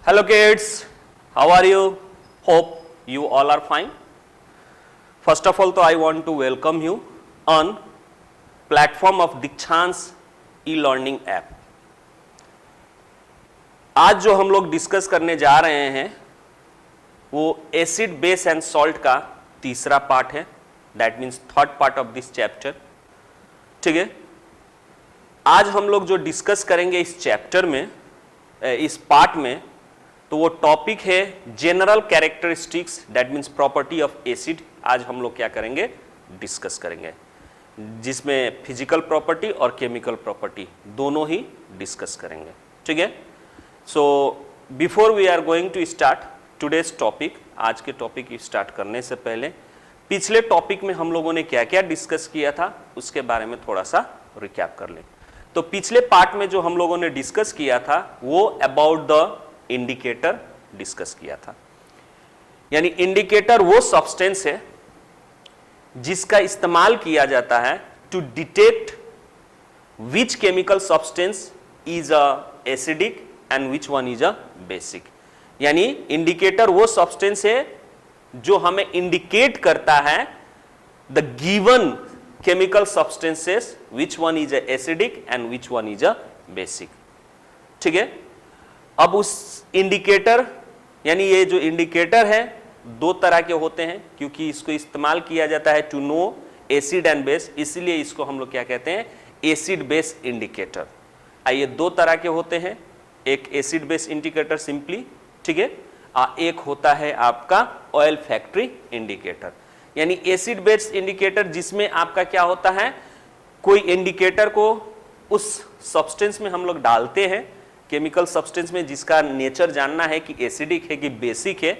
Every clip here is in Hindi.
Hello kids, how are you? Hope you all are fine. First of all, तो I want to welcome you on platform of Dikshans e-learning app. आज जो हम लोग डिस्कस करने जा रहे हैं वो एसिड बेस एंड सॉल्ट का तीसरा पार्ट है, that means third part of this chapter. ठीक है, आज हम लोग जो डिस्कस करेंगे इस चैप्टर में, इस पार्ट में, तो वो टॉपिक है general characteristics, that means property of acid. आज हम लोग क्या करेंगे, डिस्कस करेंगे, जिसमें फिजिकल प्रॉपर्टी और केमिकल प्रॉपर्टी दोनों ही डिस्कस करेंगे. ठीक है, so before we are going to start today's topic, आज के टॉपिक स्टार्ट करने से पहले पिछले टॉपिक में हम लोगों ने क्या क्या डिस्कस किया था उसके बारे में थोड़ा सा रिकैप कर लें. तो पिछले पार्ट में जो हम लोगों ने डिस्कस किया था वो अबाउट द इंडिकेटर डिस्कस किया था. यानी इंडिकेटर वो सब्सटेंस है जिसका इस्तेमाल किया जाता है to detect which chemical substance is a acidic and which one is a basic. यानी इंडिकेटर वो सब्सटेंस है जो हमें इंडिकेट करता है the given chemical substances which one is a acidic and which one is a basic. ठीक है, अब उस इंडिकेटर, यानी ये जो इंडिकेटर है दो तरह के होते हैं, क्योंकि इसको इस्तेमाल किया जाता है to know acid and base, इसलिए इसको हम लोग क्या कहते हैं, एसिड बेस इंडिकेटर. आइए, दो तरह के होते हैं, एक एसिड बेस इंडिकेटर सिंपली, ठीक है, एक होता है आपका ऑयल फैक्ट्री इंडिकेटर. यानी एसिड बेस इंडिकेटर जिसमें आपका क्या होता है, कोई इंडिकेटर को उस सब्सटेंस में हम लोग डालते हैं, केमिकल सब्सटेंस में जिसका नेचर जानना है कि एसिडिक है कि बेसिक है,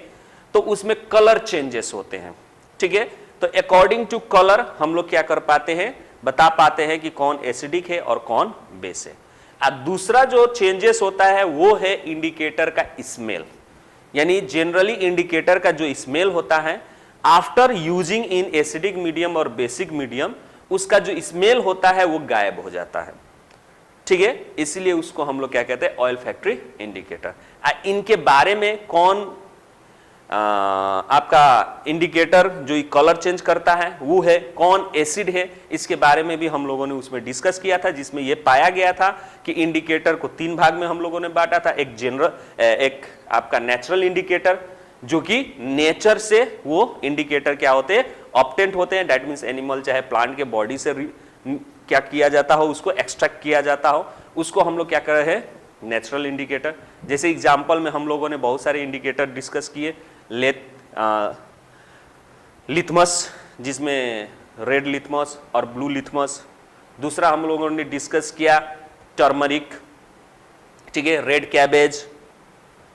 तो उसमें कलर चेंजेस होते हैं. ठीक है, तो अकॉर्डिंग टू कलर हम लोग क्या कर पाते हैं, बता पाते हैं कि कौन एसिडिक है और कौन बेस है. अब दूसरा जो चेंजेस होता है वो है इंडिकेटर का स्मेल. यानी जनरली इंडिकेटर का जो स्मेल होता है after using in acidic medium और बेसिक मीडियम, उसका जो स्मेल होता है वो गायब हो जाता है. ठीक है, इसलिए उसको हम लोग क्या कहते हैं, ऑयल फैक्ट्री इंडिकेटर. इनके बारे में कौन आपका इंडिकेटर जो कलर चेंज करता है वो है, कौन एसिड है, इसके बारे में भी हम लोगों ने उसमें डिस्कस किया था, जिसमें ये पाया गया था कि इंडिकेटर को तीन भाग में हम लोगों ने बांटा था. एक जनरल, एक आपका नेचुरल इंडिकेटर, जो कि नेचर से वो इंडिकेटर क्या होते हैं, ऑब्टेंट होते हैं, दैट मीन्स एनिमल चाहे प्लांट के बॉडी से क्या किया जाता हो, उसको एक्सट्रैक्ट किया जाता हो, उसको हम लोग क्या कर रहे हैं, नेचुरल इंडिकेटर. जैसे एग्जांपल में हम लोगों ने बहुत सारे इंडिकेटर डिस्कस किए, लिथमस, जिसमें रेड लिथमस और ब्लू लिथमस. दूसरा हम लोगों ने डिस्कस किया टर्मरिक, ठीक है, रेड कैबेज.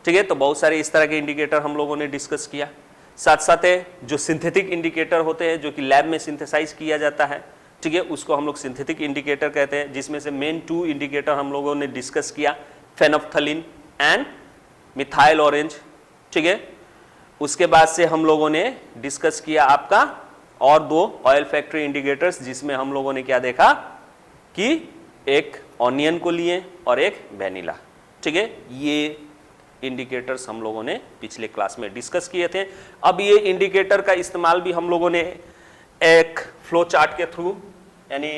ठीक है, तो बहुत सारे इस तरह के इंडिकेटर हम लोगों ने डिस्कस किया. साथ साथ है जो सिंथेटिक इंडिकेटर होते हैं जो कि लैब में सिंथेसाइज किया जाता है, ठीक है, उसको हम लोग सिंथेटिक इंडिकेटर कहते हैं, जिसमें से मेन टू इंडिकेटर हम लोगों ने डिस्कस किया, फेनोफ्थलीन एंड मिथाइल ऑरेंज. ठीक है, उसके बाद से हम लोगों ने डिस्कस किया आपका और दो ऑयल फैक्ट्री इंडिकेटर्स, जिसमें हम लोगों ने क्या देखा कि एक ऑनियन को लिए और एक वेनिला. ठीक है, ये इंडिकेटर्स हम लोगों ने पिछले क्लास में डिस्कस किए थे. अब ये इंडिकेटर का इस्तेमाल भी हम लोगों ने एक फ्लो चार्ट के थ्रू, यानी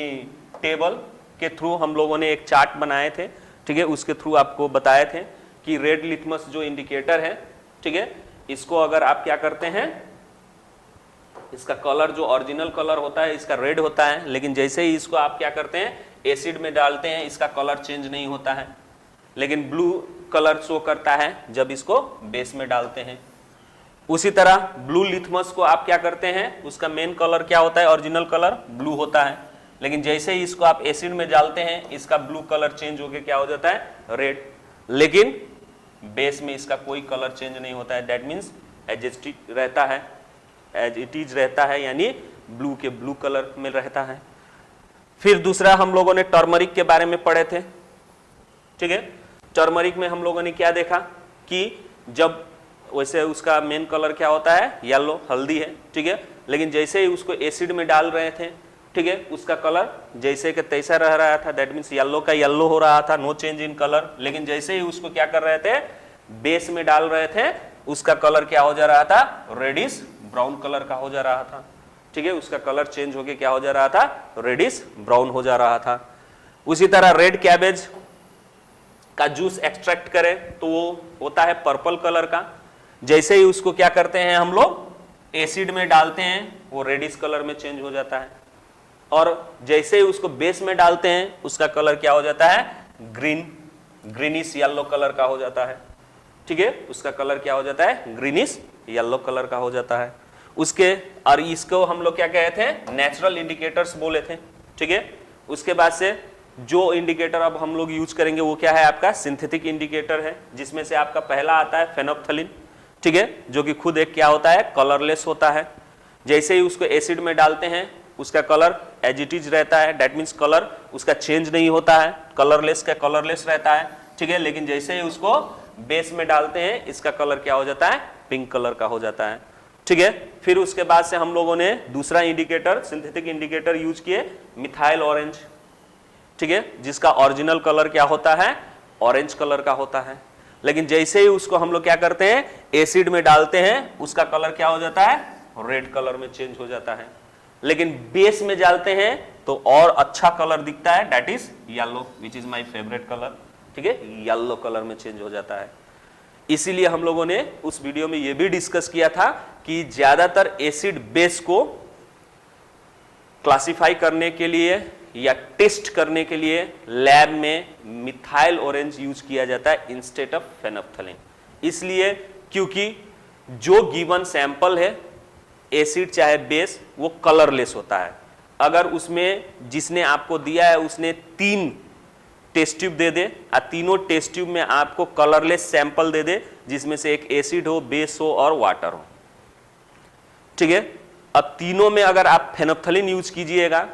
टेबल के थ्रू हम लोगों ने एक चार्ट बनाए थे. ठीक है, उसके थ्रू आपको बताए थे कि रेड लिथमस जो इंडिकेटर है, ठीक है, इसको अगर आप क्या करते हैं, इसका कलर जो ओरिजिनल कलर होता है इसका रेड होता है, लेकिन जैसे ही इसको आप क्या करते हैं, एसिड में डालते हैं, इसका कलर चेंज नहीं होता है, लेकिन ब्लू कलर शो करता है जब इसको बेस में डालते हैं. उसी तरह ब्लू लिथमस को आप क्या करते हैं, उसका मेन कलर क्या होता है, ओरिजिनल कलर ब्लू होता है, लेकिन जैसे ही इसको आप एसिड में डालते हैं इसका ब्लू कलर चेंज होकर क्या हो जाता है, रेड. लेकिन बेस में इसका कोई कलर चेंज नहीं होता है, दैट मीन्स एज इट रहता है, एज इट इज रहता है, यानी ब्लू के ब्लू कलर में रहता है. फिर दूसरा हम लोगों ने टर्मरिक के बारे में पढ़े थे. ठीक है, टर्मरिक में हम लोगों ने क्या देखा कि जब वैसे उसका मेन कलर क्या होता है, येलो, हल्दी है. ठीक है, लेकिन जैसे ही उसको एसिड में डाल रहे थे, ठीक है, उसका कलर जैसे कि तैसा रह रहा था, दैट मीन्स येलो का येलो हो रहा था, नो चेंज इन कलर. लेकिन जैसे ही उसको क्या कर रहे थे, बेस में डाल रहे थे उसका कलर क्या हो जा रहा था, रेडिश ब्राउन कलर का हो जा रहा था। ठीक है, उसका कलर चेंज होके क्या हो जा रहा था, रेडिश ब्राउन हो जा रहा था। उसी तरह रेड कैबेज का जूस एक्सट्रैक्ट करें तो वो होता है पर्पल कलर का। जैसे ही उसको क्या करते हैं हम लोग एसिड में डालते हैं वो रेडिश कलर में चेंज हो जाता है, और जैसे ही उसको बेस में डालते हैं उसका कलर क्या हो जाता है, ग्रीनिश येलो कलर का हो जाता है। ठीक है, उसका कलर क्या हो जाता है, ग्रीनिश येलो कलर का हो जाता है। उसके और इसको हम लोग क्या कहे थे, नेचुरल इंडिकेटर्स बोले थे। ठीक है, उसके बाद से जो इंडिकेटर अब हम लोग यूज करेंगे वो क्या है, आपका सिंथेटिक इंडिकेटर है, जिसमें से आपका पहला आता है फेनोप्थलीन। ठीक है, जो कि खुद एक क्या होता है, कलरलेस होता है। जैसे ही उसको एसिड में डालते हैं उसका कलर एज इट इज रहता है, दैट मीन्स कलर उसका चेंज नहीं होता है, कलरलेस का कलरलेस रहता है। ठीक है, लेकिन जैसे ही उसको बेस में डालते हैं इसका कलर क्या हो जाता है, पिंक कलर का हो जाता है। ठीक है, फिर उसके बाद से हम लोगों ने दूसरा इंडिकेटर, सिंथेटिक इंडिकेटर यूज किए, मिथाइल ऑरेंज। ठीक है, जिसका ओरिजिनल कलर क्या होता है, ऑरेंज कलर का होता है। लेकिन जैसे ही उसको हम लोग क्या करते हैं, एसिड में डालते हैं उसका कलर क्या हो जाता है, रेड कलर में चेंज हो जाता है। लेकिन बेस में डालते हैं तो और अच्छा कलर दिखता है, that is yellow, which is my favourite colour. ठीक है, येलो कलर में चेंज हो जाता है। इसीलिए हम लोगों ने उस वीडियो में यह भी डिस्कस किया था कि ज्यादातर एसिड बेस को क्लासिफाई करने के लिए या टेस्ट करने के लिए लैब में मिथाइल ऑरेंज यूज किया जाता है इंस्टेड ऑफ फेनोप्थलीन। इसलिए क्योंकि जो गिवन सैंपल है एसिड चाहे बेस वो कलरलेस होता है। अगर उसमें जिसने आपको दिया है उसने 3 टेस्ट ट्यूब दे दे और तीनों टेस्ट ट्यूब में आपको कलरलेस सैंपल दे दे, जिसमें से एक एसिड हो, बेस हो और वाटर हो। ठीक है, अब तीनों में अगर आप फेनोप्थलीन यूज कीजिएगा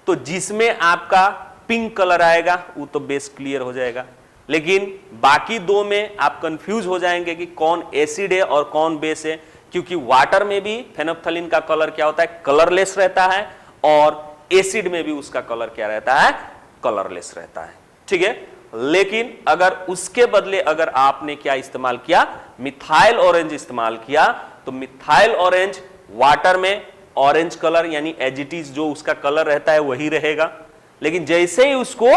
तो जिसमें आपका पिंक कलर आएगा वो तो बेस क्लियर हो जाएगा, लेकिन बाकी 2 में आप कंफ्यूज हो जाएंगे कि कौन एसिड है और कौन बेस है, क्योंकि वाटर में भी फेनोप्थलीन का कलर क्या होता है, कलरलेस रहता है, और एसिड में भी उसका कलर क्या रहता है, कलरलेस रहता है। ठीक है, लेकिन अगर उसके बदले अगर आपने क्या इस्तेमाल किया, मिथाइल ऑरेंज इस्तेमाल किया, तो मिथाइल ऑरेंज वाटर में ऑरेंज कलर यानी एज इट इज जो उसका कलर रहता है वही रहेगा, लेकिन जैसे ही उसको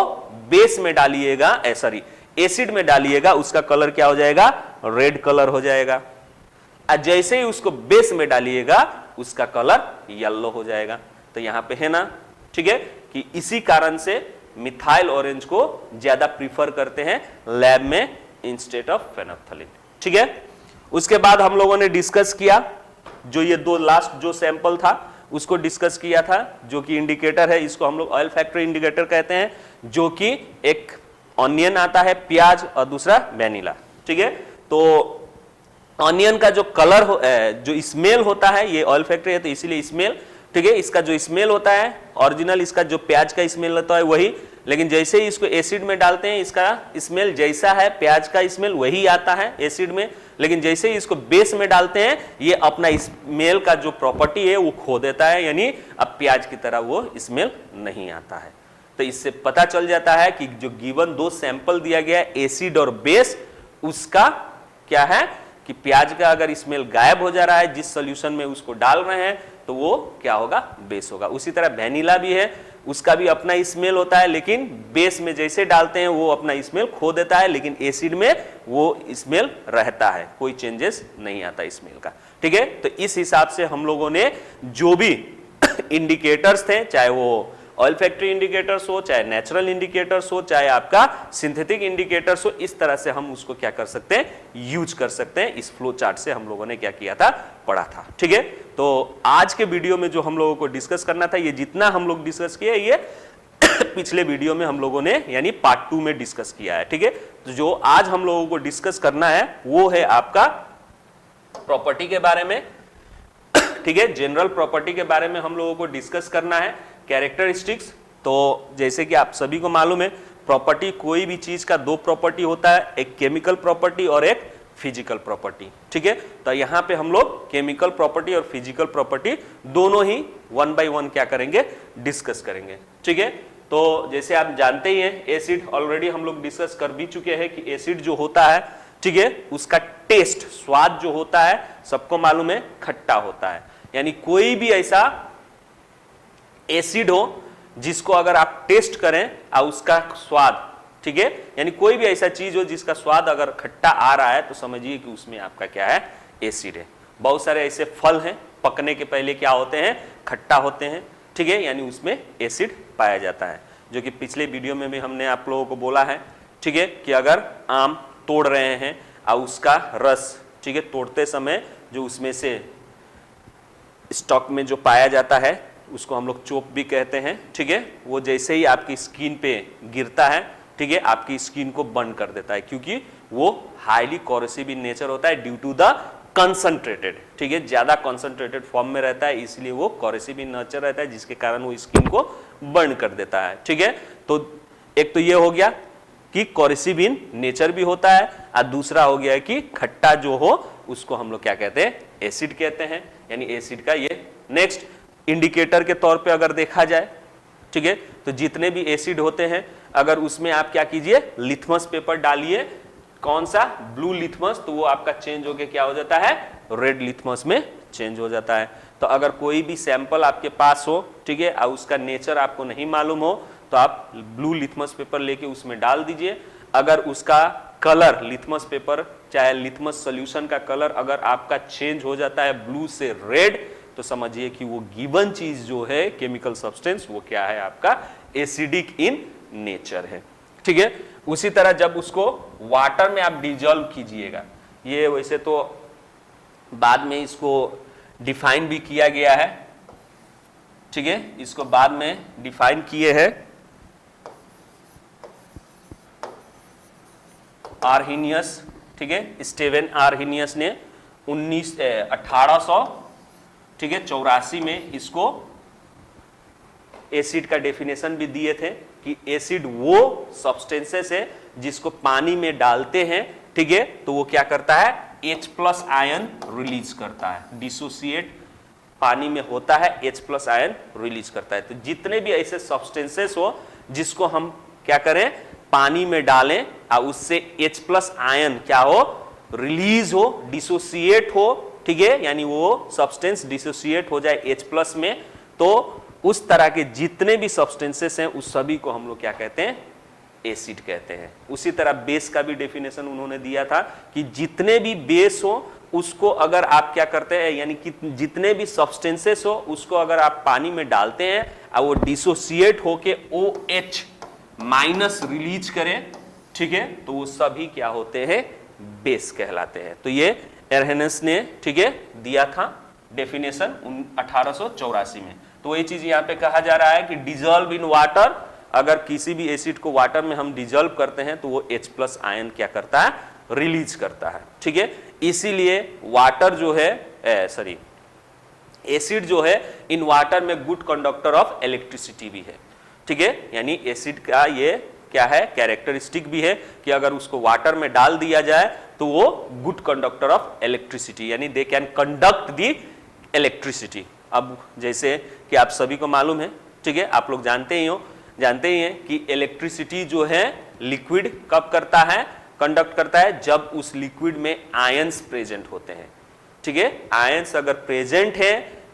बेस में डालिएगा, सॉरी एसिड में डालिएगा, उसका कलर क्या हो जाएगा, रेड कलर हो जाएगा। जैसे ही उसको बेस में डालिएगा उसका कलर येलो हो जाएगा। तो यहां पे है ना, ठीक है, कि इसी कारण से मिथाइल ऑरेंज को ज्यादा प्रीफर करते हैं लैब में इंस्टेड ऑफ फेनोप्थलीन। ठीक है, उसके बाद हम लोगों ने डिस्कस किया जो ये 2 लास्ट जो सैंपल था उसको डिस्कस किया था, जो कि इंडिकेटर है, इसको हम लोग ऑयल फैक्ट्री इंडिकेटर कहते हैं, जो कि एक ऑनियन आता है, प्याज, और दूसरा वेनिला। ठीक है, तो ऑनियन का जो कलर जो स्मेल होता है, ये ऑयल फैक्ट्री है तो इसीलिए स्मेल, ठीक है, इसका जो स्मेल होता है ओरिजिनल, इसका जो प्याज का स्मेल होता है वही, लेकिन जैसे ही इसको एसिड में डालते हैं इसका स्मेल जैसा है प्याज का स्मेल वही आता है एसिड में, लेकिन जैसे ही इसको बेस में डालते हैं ये अपना स्मेल का जो प्रॉपर्टी है वो खो देता है, यानी अब प्याज की तरह वो स्मेल नहीं आता है। तो इससे पता चल जाता है कि जो गिवन 2 सैंपल दिया गया है एसिड और बेस, उसका क्या है कि प्याज का अगर स्मेल गायब हो जा रहा है जिस सॉल्यूशन में उसको डाल रहे हैं तो वो क्या होगा, बेस होगा। उसी तरह वेनिला भी है, उसका भी अपना स्मेल होता है, लेकिन बेस में जैसे डालते हैं वो अपना स्मेल खो देता है, लेकिन एसिड में वो स्मेल रहता है, कोई चेंजेस नहीं आता स्मेल का। ठीक है, तो इस हिसाब से हम लोगों ने जो भी इंडिकेटर्स थे, चाहे वो ऑयल फैक्ट्री इंडिकेटर्स हो, चाहे नेचुरल इंडिकेटर्स हो, चाहे आपका सिंथेटिक इंडिकेटर्स हो, इस तरह से हम उसको क्या कर सकते हैं, यूज कर सकते हैं। इस फ्लो चार्ट से हम लोगों ने क्या किया था, पढ़ा था। ठीक है, तो आज के वीडियो में जो हम लोगों को डिस्कस करना था, ये जितना हम लोग डिस्कस किए ये पिछले वीडियो में हम लोगों ने यानी पार्ट 2 में डिस्कस किया है। ठीक है, तो जो आज हम लोगों को डिस्कस करना है वो है आपका प्रॉपर्टी के बारे में। ठीक है, जनरल प्रॉपर्टी के बारे में हम लोगों को डिस्कस करना है। कैरेक्टरिस्टिक्स, तो जैसे कि आप सभी को मालूम है प्रॉपर्टी, कोई भी चीज का 2 प्रॉपर्टी होता है, एक केमिकल प्रॉपर्टी और एक फिजिकल प्रॉपर्टी। ठीक है, तो यहां पे हम लोग केमिकल प्रॉपर्टी और फिजिकल प्रॉपर्टी दोनों ही 1 बाय 1 क्या करेंगे, डिस्कस करेंगे। ठीक है, तो जैसे आप जानते ही हैं एसिड ऑलरेडी हम लोग डिस्कस कर भी चुके हैं कि एसिड जो होता है, ठीक है, उसका टेस्ट, स्वाद जो होता है सबको मालूम है खट्टा होता है। यानी कोई भी ऐसा एसिड हो जिसको अगर आप टेस्ट करें और उसका स्वाद, ठीक है, यानी कोई भी ऐसा चीज हो जिसका स्वाद अगर खट्टा आ रहा है तो समझिए कि उसमें आपका क्या है, एसिड है। बहुत सारे ऐसे फल हैं पकने के पहले क्या होते हैं, खट्टा होते हैं, ठीक है, यानी उसमें एसिड पाया जाता है, जो कि पिछले वीडियो में भी हमने आप लोगों को बोला है, ठीक है, कि अगर आम तोड़ रहे हैं और उसका रस, ठीक है, तोड़ते समय जो उसमें से स्टॉक में जो पाया जाता है उसको हम लोग चोप भी कहते हैं, ठीक है, वो जैसे ही आपकी स्किन पे गिरता है, ठीक है, आपकी स्किन को बर्न कर देता है, क्योंकि वो हाईली कोरोसिव इन नेचर होता है ड्यू टू द कंसंट्रेटेड, ठीक है, ज्यादा कंसंट्रेटेड फॉर्म में रहता है, इसलिए वो कोरोसिव इन नेचर रहता है, जिसके कारण वो स्किन को बर्न कर देता है, ठीक है। तो एक तो ये हो गया कि कोरोसिव इन नेचर भी होता है, और दूसरा हो गया कि खट्टा जो हो उसको हम लोग क्या कहते हैं, एसिड कहते हैं, यानी एसिड का ये नेक्स्ट इंडिकेटर के तौर पे अगर देखा जाए, ठीक है, तो जितने भी एसिड होते हैं अगर उसमें आप क्या कीजिए, लिथमस पेपर डालिए, कौन सा, ब्लू लिथमस, तो वो आपका चेंज होके क्या हो जाता है, रेड लिथमस में चेंज हो जाता है। तो अगर कोई भी सैंपल आपके पास हो, ठीक है, और उसका नेचर आपको नहीं मालूम हो तो आप ब्लू लिथमस पेपर लेके उसमें डाल दीजिए। अगर उसका कलर, लिथमस पेपर चाहे लिथमस सॉल्यूशन का कलर अगर आपका चेंज हो जाता है ब्लू से रेड, तो समझिए कि वो गिवन चीज जो है केमिकल सब्सटेंस वो क्या है, आपका एसिडिक इन नेचर है, ठीक है। उसी तरह जब उसको वाटर में आप डिजॉल्व कीजिएगा, ये वैसे तो बाद में इसको डिफाइन भी किया गया है, ठीक है, इसको बाद में डिफाइन किए हैं आर्हीनियस, ठीक है, स्टीवन आर्हीनियस ने 1800, ठीक है, 84 में इसको एसिड का डेफिनेशन भी दिए थे कि एसिड वो सब्सटेंसेस है जिसको पानी में डालते हैं, ठीक है, तो वो क्या करता है, H+ आयन रिलीज करता है, डिसोसिएट पानी में होता है, H+ आयन रिलीज करता है। तो जितने भी ऐसे सब्सटेंसेस हो जिसको हम क्या करें, पानी में डालें और उससे H+ आयन क्या हो, रिलीज हो, डिसोसिएट हो, ठीक है, यानी वो सब्सटेंस डिसोसिएट हो जाए H+ में, तो उस तरह के जितने भी सब्सटेंसेस हैं उस सभी को हम लोग क्या कहते हैं, एसिड कहते हैं। उसी तरह बेस का भी डेफिनेशन उन्होंने दिया था कि जितने भी बेस हो उसको अगर आप क्या करते हैं, यानी कि जितने भी सब्सटेंसेस हो उसको अगर आप पानी में डालते हैं और वो डिसोसिएट होके OH- रिलीज करें, ठीक है, तो वो सभी क्या होते हैं, बेस कहलाते हैं। तो ये एरहेनेस ने, ठीक है, दिया था डेफिनेशन 1884 में। तो वही चीज यहाँ पे कहा जा रहा है कि डिजॉल्व इन वाटर, अगर किसी भी एसिड को वाटर में हम डिजॉल्व करते हैं तो वो H+ आयन क्या करता है, रिलीज करता है, ठीक है। इसीलिए वाटर जो है, एसिड जो है इन वाटर में गुड कंडक्टर ऑफ इलेक्ट्रिसिटी भी है, ठीक है, यानी एसिड का ये क्या है, कैरेक्टरिस्टिक भी है कि अगर उसको वाटर में डाल दिया जाए तो वो गुड कंडक्टर ऑफ इलेक्ट्रिसिटी, यानी they can conduct the electricity. अब जैसे कि आप सभी को मालूम है, ठीक है, आप लोग जानते ही हैं कि इलेक्ट्रिसिटी जो है लिक्विड कब करता है, कंडक्ट करता है, जब उस लिक्विड में आयंस प्रेजेंट होते हैं, ठीक है। आयंस अगर प्रेजेंट है,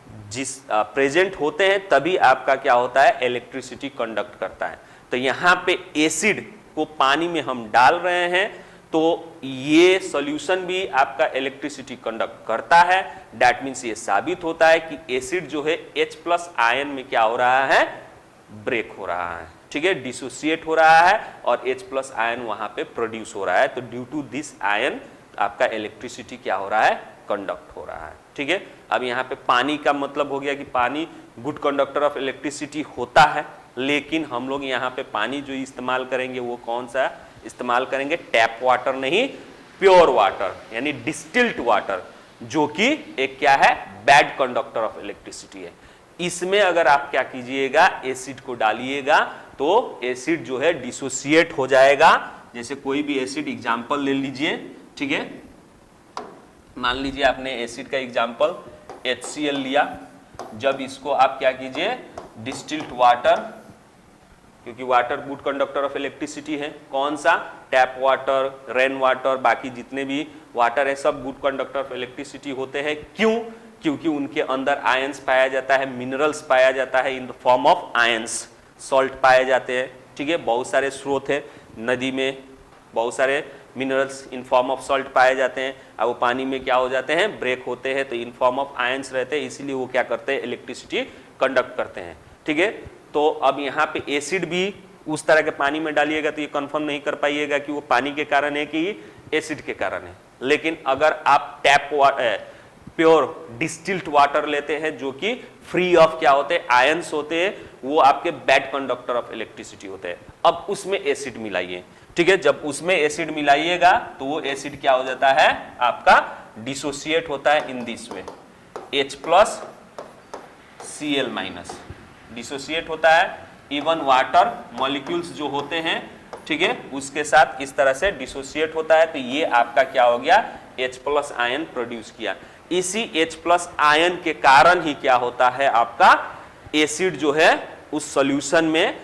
प्रेजेंट होते हैं तभी आपका क्या होता है, इलेक्ट्रिसिटी कंडक्ट करता है। तो यहाँ पे एसिड को पानी में हम डाल रहे हैं तो ये सॉल्यूशन भी आपका इलेक्ट्रिसिटी कंडक्ट करता है। दैट मीन्स ये साबित होता है कि एसिड जो है H+ आयन में क्या हो रहा है, ब्रेक हो रहा है, ठीक है, डिसोसिएट हो रहा है और H+ आयन वहां पे प्रोड्यूस हो रहा है। तो ड्यू टू दिस आयन आपका इलेक्ट्रिसिटी क्या हो रहा है, कंडक्ट हो रहा है, ठीक है। अब यहाँ पे पानी का मतलब हो गया कि पानी गुड कंडक्टर ऑफ इलेक्ट्रिसिटी होता है, लेकिन हम लोग यहाँ पे पानी जो इस्तेमाल करेंगे वो कौन सा इस्तेमाल करेंगे, टैप वाटर नहीं, प्योर वाटर यानी डिस्टिल्ड वाटर, जो कि एक क्या है, बैड कंडक्टर ऑफ इलेक्ट्रिसिटी है। इसमें अगर आप क्या कीजिएगा, एसिड को डालिएगा तो एसिड जो है डिसोसिएट हो जाएगा। जैसे कोई भी एसिड एग्जांपल ले लीजिए, ठीक है, मान लीजिए आपने एसिड का एग्जांपल HCl लिया, जब इसको आप क्या कीजिए, डिस्टिल्ड वाटर क्योंकि water good conductor of electricity है। कौन सा? टैप वाटर, रेन वाटर, बाकी जितने भी वाटर है सब गुड कंडक्टर ऑफ इलेक्ट्रिसिटी होते हैं। क्यों? क्योंकि उनके अंदर आयंस पाया जाता है, मिनरल्स पाया जाता है in the form of ions, salt पाए जाते हैं। ठीक है, बहुत सारे स्रोत है नदी में, बहुत सारे minerals in form of salt पाए जाते हैं। अब वो पानी में क्या हो जाते हैं? ब्रेक होते हैं, तो इन फॉर्म ऑफ आयंस रहते हैं, इसीलिए वो क्या करते हैं? इलेक्ट्रिसिटी कंडक्ट करते हैं। ठीक है, तो अब यहाँ पे एसिड भी उस तरह के पानी में डालिएगा तो ये कंफर्म नहीं कर पाइएगा कि वो पानी के कारण है कि एसिड के कारण है। लेकिन अगर आप टैप प्योर डिस्टिल्ड वाटर लेते हैं जो कि फ्री ऑफ क्या होते हैं? आयंस होते हैं, वो आपके बैड कंडक्टर ऑफ इलेक्ट्रिसिटी होते हैं। अब उसमें एसिड मिलाइए। ठीक है, जब उसमें एसिड मिलाइएगा तो वो एसिड क्या हो जाता है? आपका डिसोसिएट होता है in this way, H+ Cl-, dissociate होता है। इवन वाटर मॉलिक्यूल्स जो होते हैं, ठीक है, उसके साथ इस तरह से डिसोसिएट होता है, तो ये आपका क्या हो गया? H+ आयन प्रोड्यूस किया। इसी H+ आयन के कारण ही क्या होता है? आपका एसिड जो है उस सॉल्यूशन में,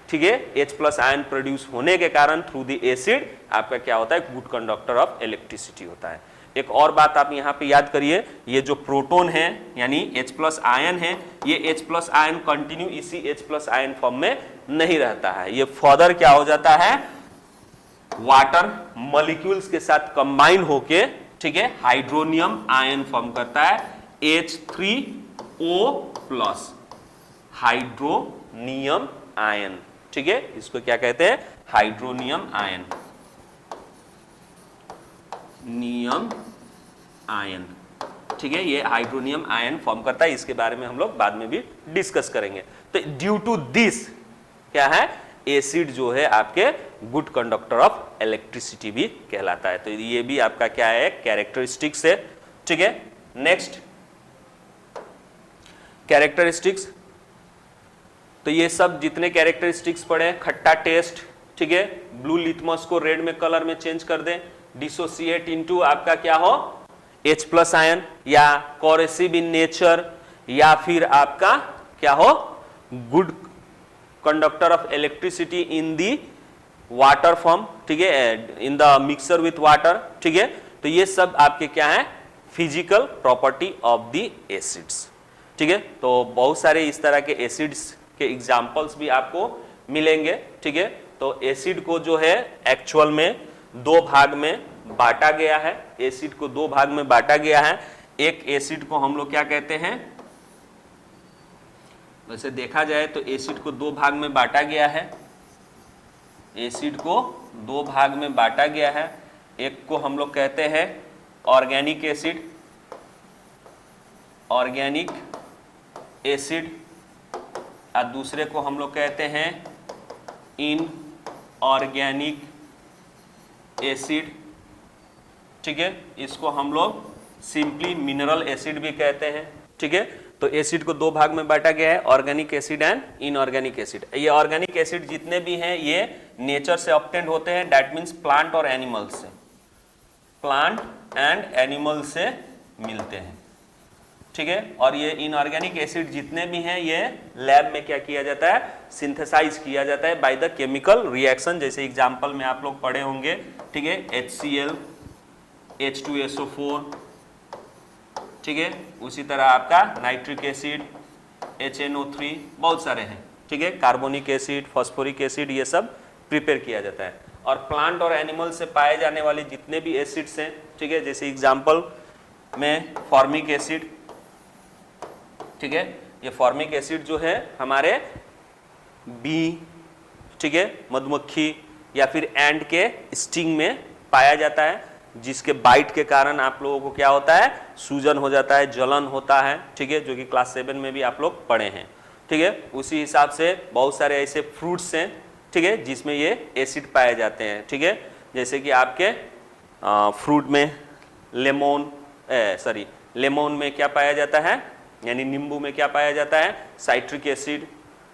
ठीक है, H+ आयन प्रोड्यूस होने के कारण थ्रू द एसिड आपका क्या होता है? गुड कंडक्टर ऑफ इलेक्ट्रिसिटी होता है। एक और बात आप यहाँ पे याद करिए, ये जो प्रोटॉन है यानी H+ आयन है, ये H+ आयन कंटिन्यू इसी H+ आयन फॉर्म में नहीं रहता है, ये फर्दर क्या हो जाता है? वाटर मॉलिक्यूल्स के साथ कंबाइन होके, ठीक है, हाइड्रोनियम आयन फॉर्म करता है, H3O+, हाइड्रोनियम आयन। ठीक है, इसको क्या कहते हैं? हाइड्रोनियम आयन, नियम आयन। ठीक है, ये हाइड्रोनियम आयन फॉर्म करता है, इसके बारे में हम लोग बाद में भी डिस्कस करेंगे। तो ड्यू टू दिस क्या है? एसिड जो है आपके गुड कंडक्टर ऑफ इलेक्ट्रिसिटी भी कहलाता है। तो ये भी आपका क्या है? कैरेक्टरिस्टिक्स है। ठीक है, नेक्स्ट कैरेक्टरिस्टिक्स, तो ये सब जितने कैरेक्टरिस्टिक्स पढ़े, खट्टा टेस्ट, ठीक है, ब्लू लिथमस को रेड में कलर में चेंज कर दें, डिसोसिएट इनटू आपका क्या हो? H+ आयन, या कोरेसिव इन नेचर, या फिर आपका क्या हो? Good conductor of electricity in the water form, ठीक है, in the mixer with water. ठीक है, तो ये सब आपके क्या है? Physical property of the acids. ठीक है, तो बहुत सारे इस तरह के एसिड्स के एग्जाम्पल्स भी आपको मिलेंगे। ठीक है, तो एसिड को जो है एक्चुअल में दो भाग में बांटा गया है, एसिड को दो भाग में बांटा गया है। एक एसिड को हम लोग क्या कहते हैं? वैसे देखा जाए तो एसिड को दो भाग में बांटा गया है, एसिड को दो भाग में बांटा गया है। एक को हम लोग कहते हैं ऑर्गेनिक एसिड, ऑर्गेनिक एसिड, और दूसरे को हम लोग कहते हैं इनऑर्गेनिक एसिड। ठीक है, इसको हम लोग सिंपली मिनरल एसिड भी कहते हैं। ठीक है, तो एसिड को दो भाग में बांटा गया है, organic acid and inorganic acid. ये ऑर्गेनिक एसिड जितने भी हैं ये नेचर से ऑब्टेन्ड होते हैं, दैट मीन्स प्लांट और एनिमल से, प्लांट एंड एनिमल से मिलते हैं। ठीक है, और ये इनऑर्गेनिक एसिड जितने भी हैं ये लैब में क्या किया जाता है? सिंथेसाइज किया जाता है बाय द केमिकल रिएक्शन। जैसे एग्जांपल में आप लोग पढ़े होंगे, ठीक है, HCl, H2SO4, ठीक है, उसी तरह आपका नाइट्रिक एसिड, HNO3, बहुत सारे हैं। ठीक है, कार्बोनिक एसिड, फॉस्फोरिक एसिड, ये सब प्रिपेयर किया जाता है। और प्लांट और एनिमल से पाए जाने वाले जितने भी एसिड्स हैं, ठीक है, जैसे एग्जांपल में फॉर्मिक एसिड, ठीक है, ये फॉर्मिक एसिड जो है हमारे बी, ठीक है, मधुमक्खी या फिर एंड के स्टिंग में पाया जाता है, जिसके बाइट के कारण आप लोगों को क्या होता है? सूजन हो जाता है, जलन होता है। ठीक है, जो कि क्लास 7 में भी आप लोग पढ़े हैं। ठीक है, उसी हिसाब से बहुत सारे ऐसे फ्रूट्स हैं, ठीक है, जिसमें ये एसिड पाए जाते हैं। ठीक है, जैसे कि आपके फ्रूट में लेमन में क्या पाया जाता है? यानी नींबू में क्या पाया जाता है? Citric acid.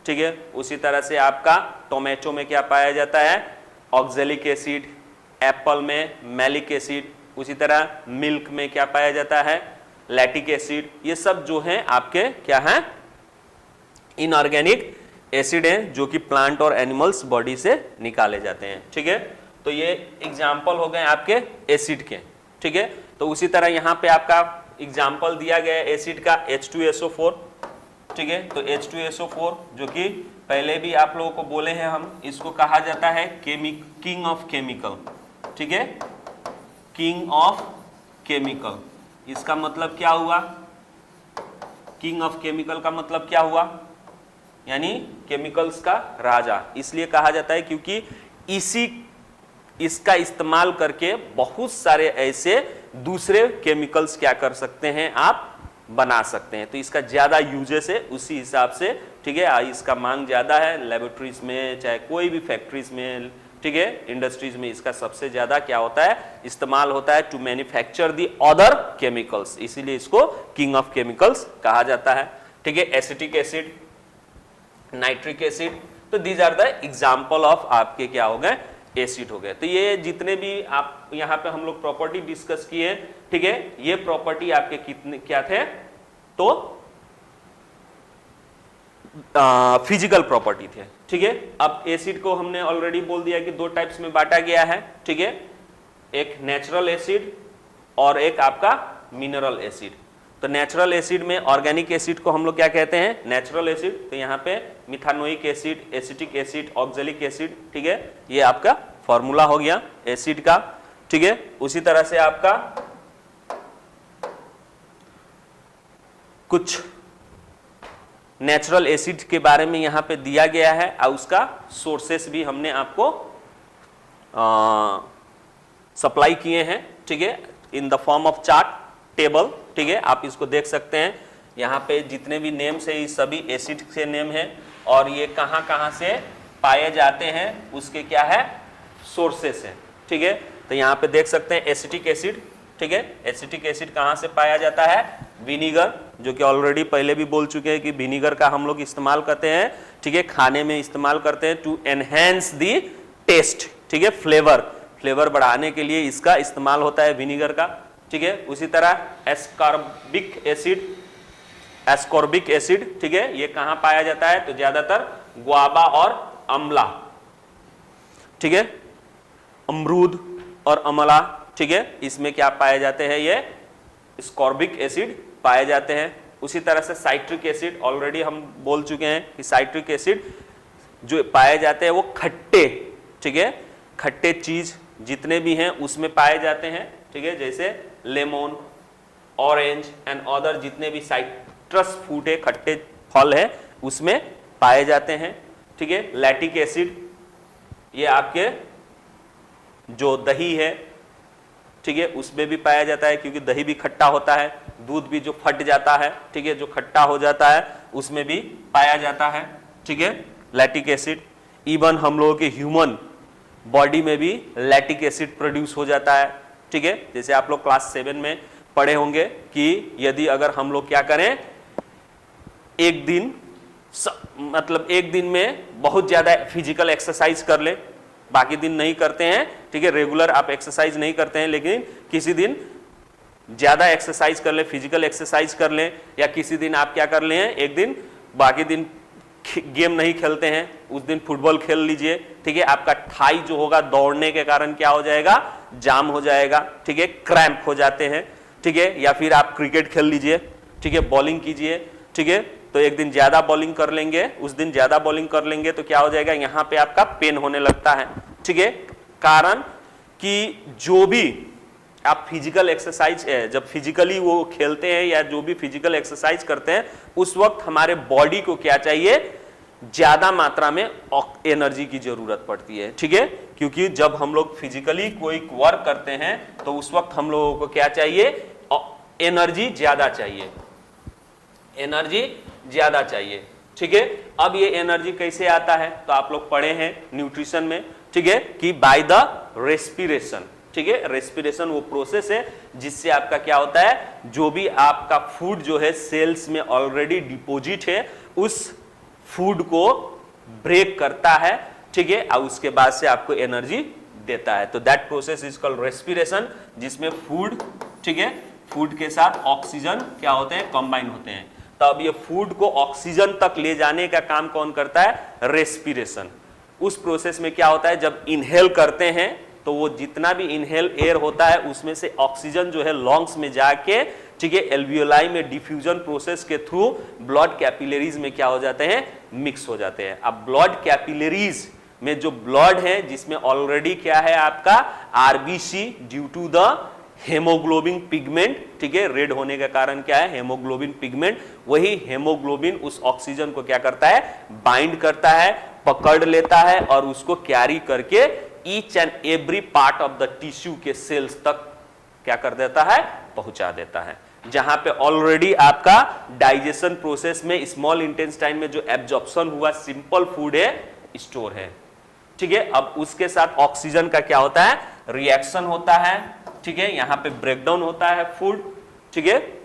ठीक है, उसी तरह से आपका टोमेटो में क्या पाया जाता है? Oxalic acid. एप्पल में मैलिक एसिड। उसी तरह मिल्क में क्या पाया जाता है? Lactic acid. ये सब जो है आपके क्या है? इनऑर्गेनिक एसिड हैं जो कि प्लांट और एनिमल्स बॉडी से निकाले जाते हैं। ठीक है, तो ये एग्जाम्पल हो गए आपके एसिड के। ठीक है, तो उसी तरह यहाँ पे आपका एग्जाम्पल दिया गया है एसिड का H2SO4। ठीक है, तो H2SO4 जो कि पहले भी आप लोगों को बोले हैं हम, इसको कहा जाता है किंग ऑफ केमिकल। ठीक है, किंग ऑफ केमिकल, इसका मतलब क्या हुआ? किंग ऑफ केमिकल का मतलब क्या हुआ? यानी केमिकल्स का राजा। इसलिए कहा जाता है क्योंकि इसका इस्तेमाल करके बहुत सारे ऐसे दूसरे केमिकल्स क्या कर सकते हैं, आप बना सकते हैं। तो इसका ज्यादा यूजेस है उसी हिसाब से। ठीक है, इसका मांग ज्यादा है लेबोरेटरीज में, चाहे कोई भी फैक्ट्रीज में, ठीक है, इंडस्ट्रीज में इसका सबसे ज्यादा क्या होता है, इस्तेमाल होता है to manufacture the other chemicals, इसीलिए इसको किंग ऑफ केमिकल्स कहा जाता है। ठीक है, एसिटिक एसिड, नाइट्रिक एसिड, तो these are the example of आपके क्या हो गए, एसिड हो गए। तो ये जितने भी आप यहाँ पे हम लोग प्रॉपर्टी डिस्कस किए, ठीक है, ये प्रॉपर्टी आपके कितने क्या थे, तो फिजिकल प्रॉपर्टी थे। ठीक है, अब एसिड को हमने ऑलरेडी बोल दिया कि दो टाइप्स में बांटा गया है। ठीक है, एक नेचुरल एसिड और एक आपका मिनरल एसिड। तो नेचुरल एसिड में ऑर्गेनिक एसिड को हम लोग क्या कहते हैं, नेचुरल एसिड। तो यहाँ पे methanoic acid, acetic acid, oxalic acid. ठीक है, ये आपका फॉर्मूला हो गया एसिड का। ठीक है, उसी तरह से आपका कुछ नेचुरल एसिड के बारे में यहाँ पे दिया गया है और उसका सोर्सेस भी हमने आपको सप्लाई किए हैं। ठीक है, in the form of chart table. ठीक है, आप इसको देख सकते हैं, यहाँ पे जितने भी नेम्स है ये सभी एसिड से नेम है और ये कहाँ कहाँ से पाए जाते हैं उसके क्या है, सोर्सेस है। ठीक है, तो यहाँ पे देख सकते हैं एसिटिक एसिड। ठीक है, एसिटिक एसिड कहाँ से पाया जाता है, विनीगर, जो कि ऑलरेडी पहले भी बोल चुके हैं कि विनीगर का हम लोग इस्तेमाल करते हैं। ठीक है, खाने में इस्तेमाल करते हैं टू एनहेंस दी टेस्ट। ठीक है, फ्लेवर बढ़ाने के लिए इसका इस्तेमाल होता है विनीगर का। ठीक है, उसी तरह एस्कॉर्बिक एसिड, ठीक है, ये कहाँ पाया जाता है, तो ज्यादातर गुआवा और अमला, ठीक है, अमरूद और अमला, ठीक है, इसमें क्या पाए जाते हैं, ये स्कॉर्बिक एसिड पाए जाते हैं। उसी तरह से साइट्रिक एसिड, ऑलरेडी हम बोल चुके हैं कि साइट्रिक एसिड जो पाए जाते हैं वो खट्टे, ठीक है, खट्टे चीज जितने भी हैं उसमें पाए जाते हैं। ठीक है, जैसे लेमन, ऑरेंज एंड अदर जितने भी साइट्रस फ्रूट है, खट्टे फल है, उसमें पाए जाते हैं। ठीक है, लैक्टिक एसिड, ये आपके जो दही है, ठीक है, उसमें भी पाया जाता है क्योंकि दही भी खट्टा होता है, दूध भी जो फट जाता है, ठीक है, जो खट्टा हो जाता है उसमें भी पाया जाता है। ठीक है, लैक्टिक एसिड, इवन हम लोगों के ह्यूमन बॉडी में भी लैक्टिक एसिड प्रोड्यूस हो जाता है। ठीक है, जैसे आप लोग क्लास 7 में पढ़े होंगे कि यदि अगर हम लोग क्या करें, एक दिन में बहुत ज्यादा फिजिकल एक्सरसाइज कर ले, बाकी दिन नहीं करते हैं, ठीक है, रेगुलर आप एक्सरसाइज नहीं करते हैं, लेकिन किसी दिन ज्यादा एक्सरसाइज कर ले, फिजिकल एक्सरसाइज कर ले, या किसी दिन आप क्या कर ले हैं, एक दिन बाकी दिन गेम नहीं खेलते हैं, उस दिन फुटबॉल खेल लीजिए। ठीक है, आपका थाई जो होगा दौड़ने के कारण क्या हो जाएगा, जाम हो जाएगा। ठीक है, क्रैम्प हो जाते हैं। ठीक है, या फिर आप क्रिकेट खेल लीजिए, ठीक है, बॉलिंग कीजिए। ठीक है, तो एक दिन ज्यादा बॉलिंग कर लेंगे, उस दिन ज्यादा बॉलिंग कर लेंगे तो क्या हो जाएगा, यहाँ पे आपका पेन होने लगता है। ठीक है, कारण कि जो भी आप फिजिकल एक्सरसाइज है, जब फिजिकली वो खेलते हैं या जो भी फिजिकल एक्सरसाइज करते हैं, उस वक्त हमारे बॉडी को क्या चाहिए, ज्यादा मात्रा में एनर्जी की जरूरत पड़ती है। ठीक है, क्योंकि जब हम लोग फिजिकली कोई वर्क करते हैं तो उस वक्त हम लोगों को क्या चाहिए, एनर्जी ज्यादा चाहिए, एनर्जी ज्यादा चाहिए। ठीक है, अब ये एनर्जी कैसे आता है, तो आप लोग पढ़े हैं न्यूट्रिशन में, ठीक है, कि बाय द रेस्पिरेशन। ठीक है, रेस्पिरेशन वो प्रोसेस है जिससे आपका क्या होता है, जो भी आपका फूड जो है सेल्स में ऑलरेडी डिपोजिट है, उस फूड को ब्रेक करता है। ठीक है, और उसके बाद से आपको एनर्जी देता है। तो that process is called respiration, जिसमें फूड, ठीक है, फूड के साथ ऑक्सीजन क्या होते हैं, कंबाइन होते हैं। तब ये फूड को ऑक्सीजन तक ले जाने का काम कौन करता है? रेस्पिरेशन। उस प्रोसेस में क्या होता है, जब इनहेल करते हैं तो वो जितना भी इनहेल एयर होता है उसमें से ऑक्सीजन जो है लंग्स में जाके, ठीक है, एल्वियोलाई में डिफ्यूजन प्रोसेस के थ्रू ब्लड कैपिलरीज में क्या हो जाते हैं? मिक्स हो जाते हैं। अब ब्लड कैपिलरीज में जो ब्लड है जिसमें ऑलरेडी क्या है आपका RBC due to the haemoglobin pigment, ठीक है, रेड होने का कारण क्या है? Haemoglobin pigment. वही हेमोग्लोबिन उस ऑक्सीजन को क्या करता है? बाइंड करता है, पकड़ लेता है और उसको कैरी करके each and every part of the tissue के सेल्स तक क्या कर देता है? पहुंचा देता है। जहां पे ऑलरेडी आपका डाइजेशन प्रोसेस में स्मॉल इंटेस्टाइन में जो एब्जॉर्प्शन हुआ सिंपल फूड है, स्टोर है, ठीक है। अब उसके साथ ऑक्सीजन का क्या होता है? रिएक्शन होता है, ठीक है, यहां पे ब्रेकडाउन होता है फूड, ठीक है।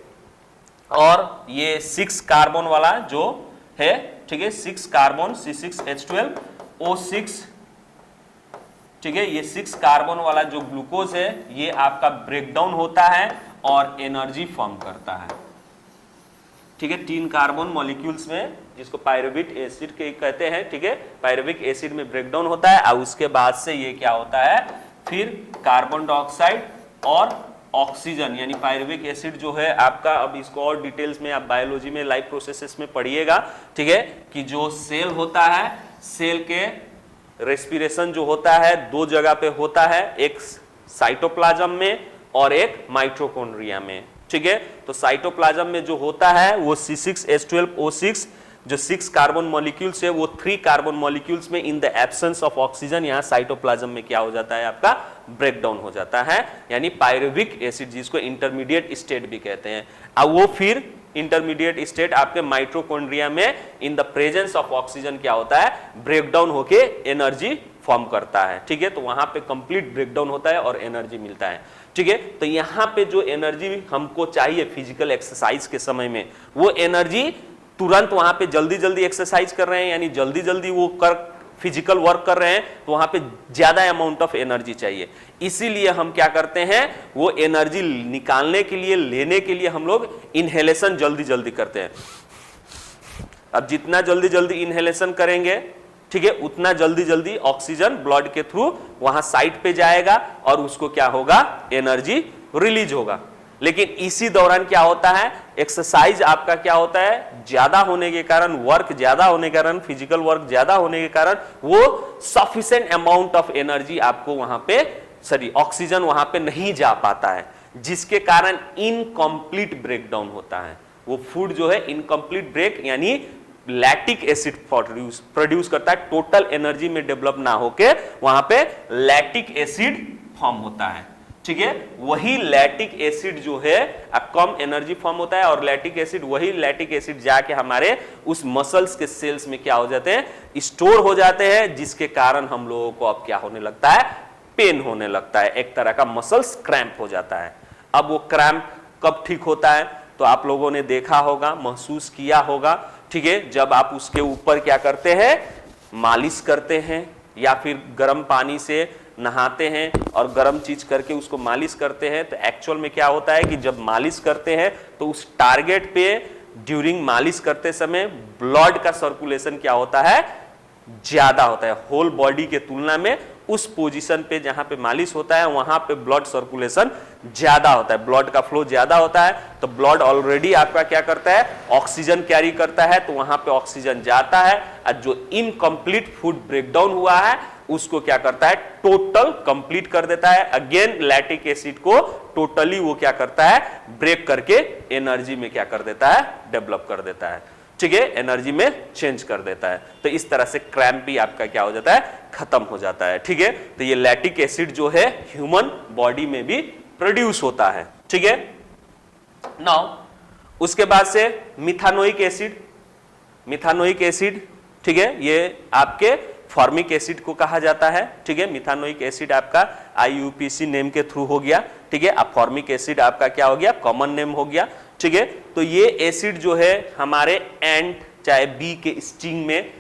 और ये 6 कार्बन वाला जो है, ठीक है, 6 कार्बन C6H12O6, ठीक है, ये 6 कार्बन वाला जो ग्लूकोज है ये आपका ब्रेकडाउन होता है और एनर्जी फॉर्म करता है, ठीक है। 3 कार्बन मॉलिक्यूल्स में, जिसको पायरुविक एसिड के कहते हैं, ठीक है, पायरुविक एसिड में ब्रेकडाउन होता है और उसके बाद से ये क्या होता है? फिर कार्बन डाइऑक्साइड और ऑक्सीजन, यानी पायरुविक एसिड जो है आपका, अब इसको और डिटेल्स में आप बायोलॉजी में लाइफ प्रोसेसेस में पढ़िएगा, ठीक है, कि जो सेल होता है, सेल के रेस्पिरेशन जो होता है 2 जगह पे होता है, एक साइटोप्लाज्म में और एक माइटोकॉन्ड्रिया में, ठीक है। तो साइटोप्लाज्म में जो होता है वो C6H12O6 जो 6 कार्बन मॉलिक्यूल्स है वो 3 कार्बन मॉलिक्यूल्स में in the absence of oxygen यहां साइटोप्लाज्म में क्या हो जाता है? आपका ब्रेकडाउन हो जाता है, यानी पायरुविक एसिड, जिसको इंटरमीडिएट स्टेट भी कहते हैं। अब वो फिर इंटरमीडिएट स्टेट आपके माइटोकॉन्ड्रिया में in the presence of oxygen क्या होता है? ब्रेकडाउन होके एनर्जी फॉर्म करता है, ठीक है। तो वहां पे कंप्लीट ब्रेकडाउन होता है और एनर्जी मिलता है, ठीक है। तो यहां पे जो एनर्जी हमको चाहिए फिजिकल एक्सरसाइज के समय में, वो एनर्जी तुरंत वहां पे जल्दी जल्दी एक्सरसाइज कर रहे हैं, यानी जल्दी जल्दी वो फिजिकल वर्क कर रहे हैं, तो वहां पे ज्यादा अमाउंट ऑफ एनर्जी चाहिए। इसीलिए हम क्या करते हैं? वो एनर्जी निकालने के लिए, लेने के लिए हम लोग इनहेलेशन जल्दी जल्दी करते हैं। अब जितना जल्दी जल्दी इनहेलेशन करेंगे, ठीक है, उतना जल्दी जल्दी ऑक्सीजन ब्लड के थ्रू वहां साइट पे जाएगा और उसको क्या होगा? एनर्जी रिलीज होगा। लेकिन इसी दौरान क्या होता है? एक्सरसाइज आपका क्या होता है? ज्यादा होने के कारण, वर्क ज्यादा होने के कारण, फिजिकल वर्क ज्यादा होने के कारण वो सफिशिएंट अमाउंट ऑफ एनर्जी आपको वहां पे, सॉरी, ऑक्सीजन वहां पे नहीं जा पाता है, जिसके कारण इनकम्प्लीट ब्रेकडाउन होता है। वो फूड जो है इनकम्प्लीट ब्रेक, यानी लैक्टिक एसिड प्रोड्यूस करता है, टोटल एनर्जी में डेवलप ना होके वहां पे लैक्टिक एसिड फॉर्म होता है, ठीक है। वही लैक्टिक एसिड जो है कम एनर्जी फॉर्म होता है और लैक्टिक एसिड, वही लैक्टिक एसिड जाके हमारे उस मसल्स के सेल्स में क्या हो जाते हैं? स्टोर हो जाते हैं, जिसके कारण हम लोगों को अब क्या होने लगता है? पेन होने लगता है, एक तरह का मसल्स क्रैम्प हो जाता है। अब वो क्रैम्प कब ठीक होता है? तो आप लोगों ने देखा होगा, महसूस किया होगा, ठीक है, जब आप उसके ऊपर क्या करते हैं? मालिश करते हैं या फिर गर्म पानी से नहाते हैं और गर्म चीज करके उसको मालिश करते हैं, तो एक्चुअल में क्या होता है कि जब मालिश करते हैं तो उस टारगेट पे ड्यूरिंग मालिश करते समय ब्लड का सर्कुलेशन क्या होता है? ज्यादा होता है। होल बॉडी के तुलना में उस पोजीशन पे जहां पे मालिश होता है वहां पे ब्लड सर्कुलेशन ज्यादा होता है, ब्लड का फ्लो ज्यादा होता है। तो ब्लड ऑलरेडी आपका क्या करता है? ऑक्सीजन कैरी करता है, तो वहां पे ऑक्सीजन जाता है और जो इनकम्प्लीट फूड ब्रेकडाउन हुआ है उसको क्या करता है? टोटल कंप्लीट कर देता है। अगेन लैक्टिक एसिड को टोटली वो क्या करता है? ब्रेक करके एनर्जी में क्या कर देता है? डेवलप कर देता है, ठीक है, एनर्जी में चेंज कर देता है। तो इस तरह से क्रैम्प भी आपका क्या हो जाता है? खत्म हो जाता है, ठीक है। तो ये लैक्टिक एसिड जो है ह्यूमन बॉडी में भी प्रोड्यूस होता है, ठीक है। नाउ उसके बाद से मिथानोइक एसिड, मिथानोइक एसिड, ठीक है, ये आपके फॉर्मिक एसिड को कहा जाता है, ठीक है। मिथानोइक एसिड आपका IUPAC नेम के थ्रू हो गया, ठीक है। अब फॉर्मिक एसिड आपका क्या हो गया? कॉमन नेम हो गया, ठीक है। तो ये एसिड जो है हमारे एंट चाहे बी के स्टिंग में,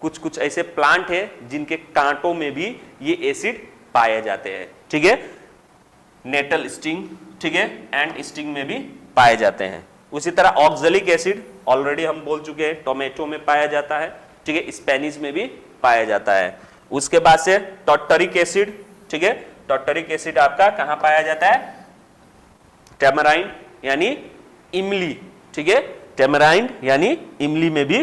कुछ कुछ ऐसे प्लांट है जिनके कांटों में भी ये एसिड पाए जाते हैं, ठीक है। नेटल स्टिंग, ठीक है, एंट स्टिंग में भी पाए जाते हैं, उसी तरह ऑक्जेलिक एसिड ऑलरेडी हम बोल चुके हैं, टोमेटो में पाया जाता है, ठीक है, स्पेनिश में भी पाया जाता है। उसके बाद से टॉर्टरिक एसिड, ठीक है, टॉर्टरिक एसिड आपका कहां पाया जाता है? टेमराइंड यानी इमली, ठीक है, टेमराइंड यानी इमली में भी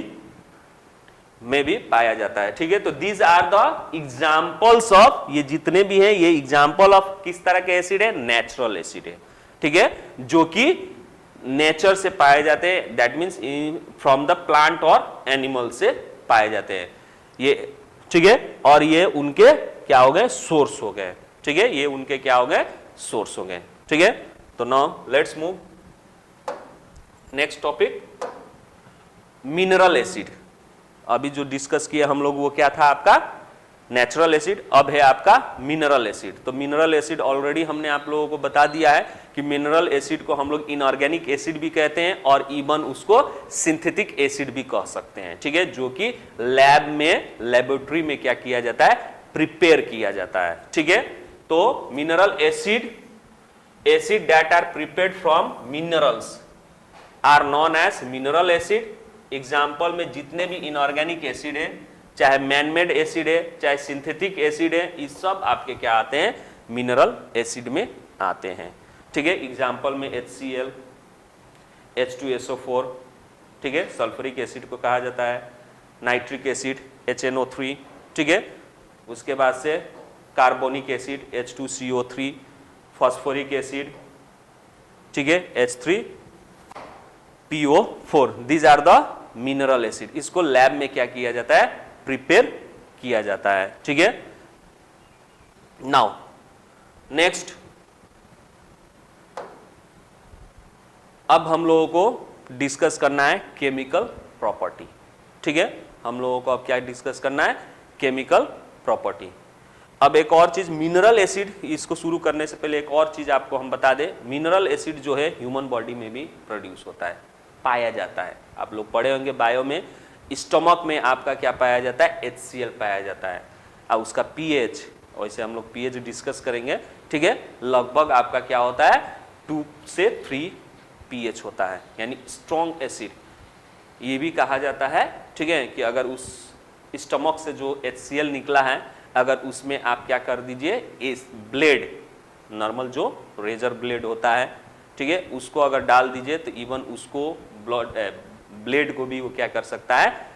पाया जाता है, ठीक है। तो these are the examples of, ये जितने भी हैं ये एग्जांपल ऑफ किस तरह के एसिड है? नेचुरल एसिड है, ठीक है, जो कि नेचर से पाए जाते हैं, that means from the plant और एनिमल से पाए जाते हैं ये, ठीक है। और ये उनके क्या हो गए? सोर्स हो गए, ठीक है, ये उनके क्या हो गए? सोर्स हो गए, ठीक है। तो now let's move next topic, mineral acid. अभी जो डिस्कस किया हम लोग वो क्या था आपका? Natural acid. अब है आपका मिनरल एसिड। तो मिनरल एसिड ऑलरेडी हमने आप लोगों को बता दिया है कि मिनरल एसिड को हम लोग इनऑर्गेनिक एसिड भी कहते हैं और इवन उसको सिंथेटिक एसिड भी कह सकते हैं, ठीक है, जो कि लैब में, लेबोरेटरी में क्या किया जाता है? प्रिपेयर किया जाता है, ठीक है। तो mineral acid that are prepared from minerals are known as mineral acid. Example में जितने भी इनऑर्गेनिक एसिड है, चाहे मैनमेड एसिड है, चाहे सिंथेटिक एसिड है, ये सब आपके क्या आते हैं? मिनरल एसिड में आते हैं, ठीक है। एग्जाम्पल में HCl, H2SO4, ठीक है, सल्फ्यूरिक एसिड को कहा जाता है, नाइट्रिक एसिड HNO3, ठीक है। उसके बाद से carbonic acid H2CO3, phosphoric acid, ठीक है, H3PO4, these are the mineral acid. इसको लैब में क्या किया जाता है? प्रिपेयर किया जाता है, ठीक है। नाउ नेक्स्ट, अब हम लोगों को डिस्कस करना है केमिकल प्रॉपर्टी, ठीक है। हम लोगों को अब क्या डिस्कस करना है? Chemical property. अब एक और चीज, मिनरल एसिड, इसको शुरू करने से पहले एक और चीज आपको हम बता दें, मिनरल एसिड जो है ह्यूमन बॉडी में भी प्रोड्यूस होता है, पाया जाता है। आप लोग पढ़े होंगे बायो में, स्टमक में आपका क्या पाया जाता है? HCl पाया जाता है। अब उसका pH, वैसे हम लोग pH डिस्कस करेंगे, ठीक है, लगभग आपका क्या होता है? 2 से 3 pH होता है, यानी स्ट्रॉन्ग एसिड ये भी कहा जाता है, ठीक है, कि अगर उस स्टमक से जो HCl निकला है, अगर उसमें आप क्या कर दीजिए, इस ब्लेड, नॉर्मल जो रेजर ब्लेड होता है, ठीक है, उसको अगर डाल दीजिए तो इवन उसको ब्लेड को भी वो क्या कर सकता है?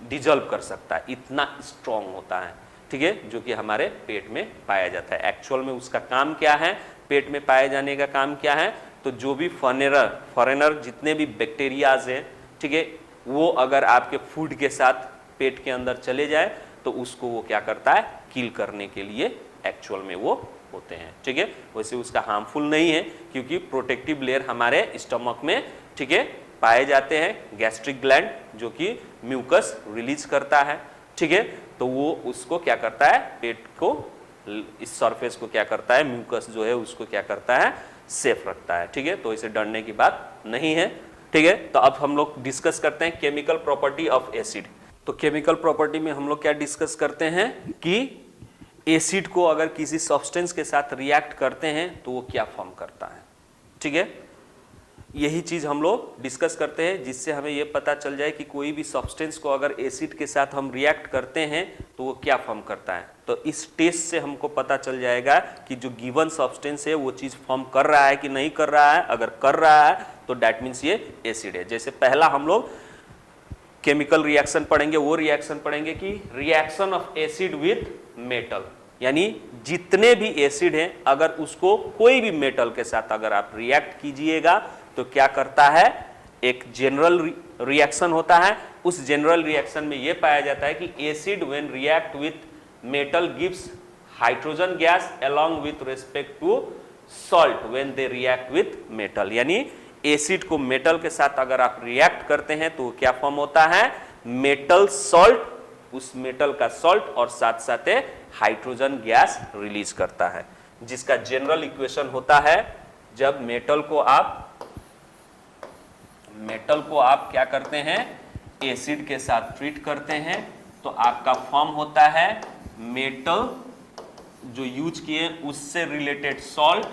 डिजॉल्व कर सकता है, इतना स्ट्रॉन्ग होता है, ठीक है, जो कि हमारे पेट में पाया जाता है। एक्चुअल में उसका काम क्या है? पेट में पाए जाने का काम क्या है? तो जो भी फॉरेनर जितने भी बैक्टीरियाज हैं, ठीक है, वो अगर आपके फूड के साथ पेट के अंदर चले जाए तो उसको वो क्या करता है? किल करने के लिए एक्चुअल में वो होते हैं, ठीक है। वैसे उसका हार्मफुल नहीं है, क्योंकि प्रोटेक्टिव लेयर हमारे स्टमक में, ठीक है, पाए जाते हैं। गैस्ट्रिक ग्लैंड जो कि म्यूकस रिलीज करता है, ठीक है, तो वो उसको क्या करता है? पेट को, इस सरफेस को क्या करता है? म्यूकस जो है उसको क्या करता है? सेफ रखता है, ठीक है। तो इसे डरने की बात नहीं है, ठीक है। तो अब हम लोग डिस्कस करते हैं केमिकल प्रॉपर्टी ऑफ एसिड। तो केमिकल प्रॉपर्टी में हम लोग क्या डिस्कस करते हैं कि एसिड को अगर किसी सब्सटेंस के साथ रिएक्ट करते हैं तो वो क्या फॉर्म करता है, ठीक है। यही चीज हम लोग डिस्कस करते हैं, जिससे हमें ये पता चल जाए कि कोई भी सब्सटेंस को अगर एसिड के साथ हम रिएक्ट करते हैं तो वो क्या फॉर्म करता है। तो इस टेस्ट से हमको पता चल जाएगा कि जो गिवन सब्सटेंस है वो चीज फॉर्म कर रहा है कि नहीं कर रहा है। अगर कर रहा है तो दैट मीन्स ये एसिड है। जैसे पहला हम लोग केमिकल रिएक्शन पढ़ेंगे, वो रिएक्शन पढ़ेंगे कि reaction of acid with metal, यानी जितने भी एसिड हैं अगर उसको कोई भी मेटल के साथ अगर आप रिएक्ट कीजिएगा तो क्या करता है? एक जनरल रिएक्शन होता है। उस जनरल रिएक्शन में यह पाया जाता है कि acid when react with metal gives hydrogen gas along with respect to salt when they react with metal. यानी एसिड को मेटल के साथ अगर आप रिएक्ट करते हैं तो क्या फॉर्म होता है? मेटल सॉल्ट, उस मेटल का सॉल्ट और साथ साथ हाइड्रोजन गैस रिलीज करता है, जिसका जनरल इक्वेशन होता है जब मेटल को आप क्या करते हैं? एसिड के साथ ट्रीट करते हैं तो आपका फॉर्म होता है मेटल जो यूज किए उससे रिलेटेड सॉल्ट,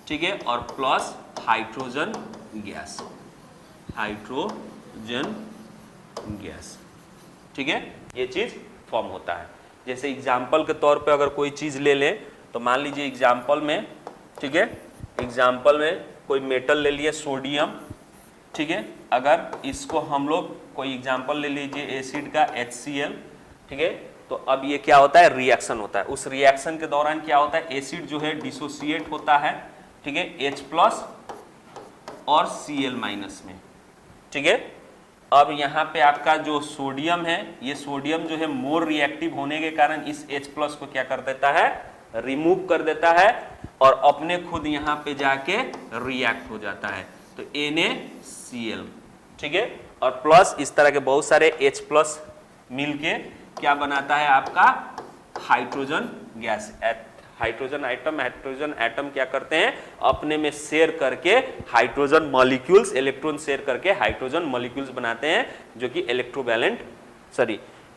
ठीक है, और plus hydrogen gas, hydrogen gas. ठीक है, ये चीज फॉर्म होता है। जैसे एग्जाम्पल के तौर पे अगर कोई चीज ले लें तो मान लीजिए एग्जाम्पल में, ठीक है, एग्जाम्पल में कोई मेटल ले लिए सोडियम, ठीक है, अगर इसको हम लोग कोई एग्जाम्पल ले लीजिए एसिड का HCl, ठीक है, तो अब ये क्या होता है, रिएक्शन होता है। उस रिएक्शन के दौरान क्या होता है, एसिड जो है डिसोसिएट होता है, ठीक है, H+ और Cl- में, ठीक है। अब यहाँ पे आपका जो सोडियम है, ये सोडियम जो है मोर रिएक्टिव होने के कारण इस H+ को क्या कर देता है, रिमूव कर देता है और अपने खुद यहाँ पे जाके रिएक्ट हो जाता है, तो NaCl, ठीक है। और प्लस इस तरह के बहुत सारे H+ मिलके क्या बनाता है आपका हाइड्रोजन गैस। हाइड्रोजन एटम क्या करते हैं, अपने में शेयर करके हाइड्रोजन मॉलिक्यूल्स, इलेक्ट्रॉन शेयर करके हाइड्रोजन मॉलिक्यूल्स बनाते हैं, जो कि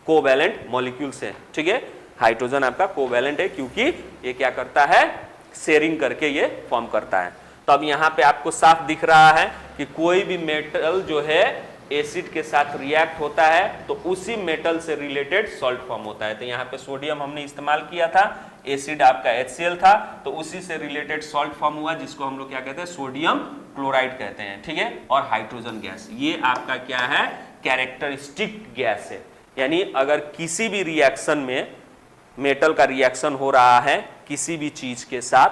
कोवैलेंट मॉलिक्यूल्स है, ठीक है। हाइड्रोजन आपका कोवैलेंट है क्योंकि ये क्या करता है, शेयरिंग करके ये फॉर्म करता है। तो अब यहाँ पे आपको साफ दिख रहा है कि कोई भी मेटल जो है एसिड के साथ रिएक्ट होता है तो उसी मेटल से रिलेटेड सॉल्ट फॉर्म होता है। तो यहाँ पे सोडियम हमने इस्तेमाल किया था, एसिड आपका HCl था, तो उसी से रिलेटेड सॉल्ट फॉर्म हुआ जिसको हम लोग क्या कहते हैं, सोडियम क्लोराइड कहते हैं, ठीक है। और हाइड्रोजन गैस ये आपका क्या है, कैरेक्टरिस्टिक गैस है। यानी अगर किसी भी रिएक्शन में मेटल का रिएक्शन हो रहा है किसी भी चीज के साथ,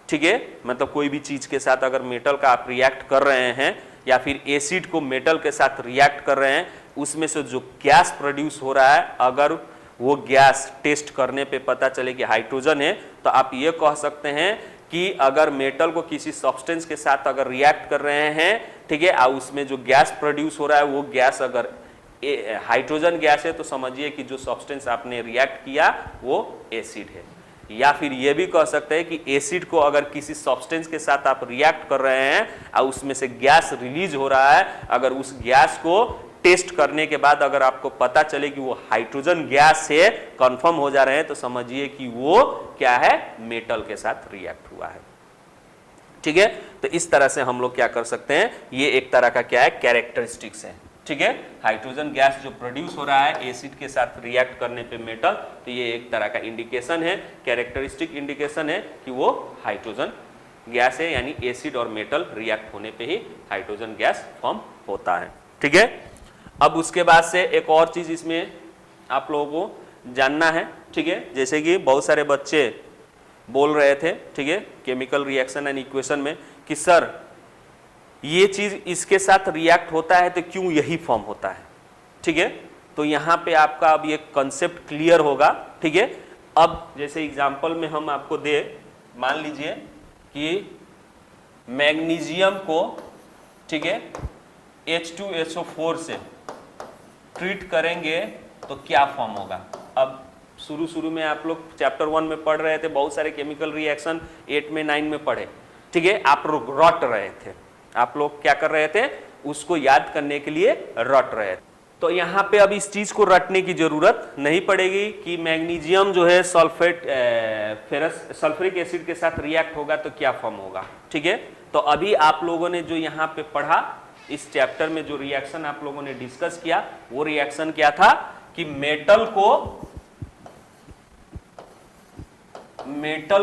ठीक है, मतलब कोई भी चीज के साथ अगर मेटल का आप रिएक्ट कर रहे हैं या फिर एसिड को मेटल के साथ रिएक्ट कर रहे हैं, उसमें से जो गैस प्रोड्यूस हो रहा है, अगर वो गैस टेस्ट करने पे पता चले कि हाइड्रोजन है, तो आप ये कह सकते हैं कि अगर मेटल को किसी सब्सटेंस के साथ अगर रिएक्ट कर रहे हैं, ठीक है, और उसमें जो गैस प्रोड्यूस हो रहा है वो गैस अगर हाइड्रोजन गैस है, तो समझिए कि जो सब्सटेंस आपने रिएक्ट किया वो एसिड है। या फिर ये भी कह सकते हैं कि एसिड को अगर किसी सब्सटेंस के साथ आप रिएक्ट कर रहे हैं और उसमें से गैस रिलीज हो रहा है, अगर उस गैस को टेस्ट करने के बाद अगर आपको पता चले कि वो हाइड्रोजन गैस से कंफर्म हो जा रहे हैं, तो समझिए कि वो क्या है, मेटल के साथ रिएक्ट हुआ है, ठीक है। तो इस तरह से हम लोग क्या कर सकते हैं, ये एक तरह का क्या है, कैरेक्टरिस्टिक्स है, ठीक है। हाइड्रोजन गैस जो प्रोड्यूस हो रहा है एसिड के साथ रिएक्ट करने पे मेटल, तो ये एक तरह का इंडिकेशन है, कैरेक्टरिस्टिक इंडिकेशन है कि वो हाइड्रोजन गैस है, यानी एसिड और मेटल रिएक्ट होने पे ही हाइड्रोजन गैस फॉर्म होता है, ठीक है। अब उसके बाद से एक और चीज इसमें आप लोगों को जानना है, ठीक है। जैसे कि बहुत सारे बच्चे बोल रहे थे, ठीक है, केमिकल रिएक्शन एंड इक्वेशन में कि सर ये चीज इसके साथ रिएक्ट होता है तो क्यों यही फॉर्म होता है, ठीक है। तो यहाँ पे आपका अब ये कंसेप्ट क्लियर होगा, ठीक है। अब जैसे एग्जांपल में हम आपको दे, मान लीजिए कि मैग्नीशियम को, ठीक है, H2SO4 से ट्रीट करेंगे तो क्या फॉर्म होगा। अब शुरू में आप लोग चैप्टर 1 में पढ़ रहे थे, बहुत सारे केमिकल रिएक्शन 8 में 9 में पढ़े, ठीक है, आप लोग रट रहे थे, आप लोग क्या कर रहे थे, उसको याद करने के लिए रट रहे थे। तो यहाँ पे अब इस चीज को रटने की जरूरत नहीं पड़ेगी कि मैग्नीशियम जो है सल्फ्यूरिक एसिड के साथ रिएक्ट होगा तो क्या फॉर्म होगा, ठीक है। तो अभी आप लोगों ने जो यहाँ पे पढ़ा, इस चैप्टर में जो रिएक्शन आप लोगों ने डिस्कस किया, वो रिएक्शन क्या था कि मेटल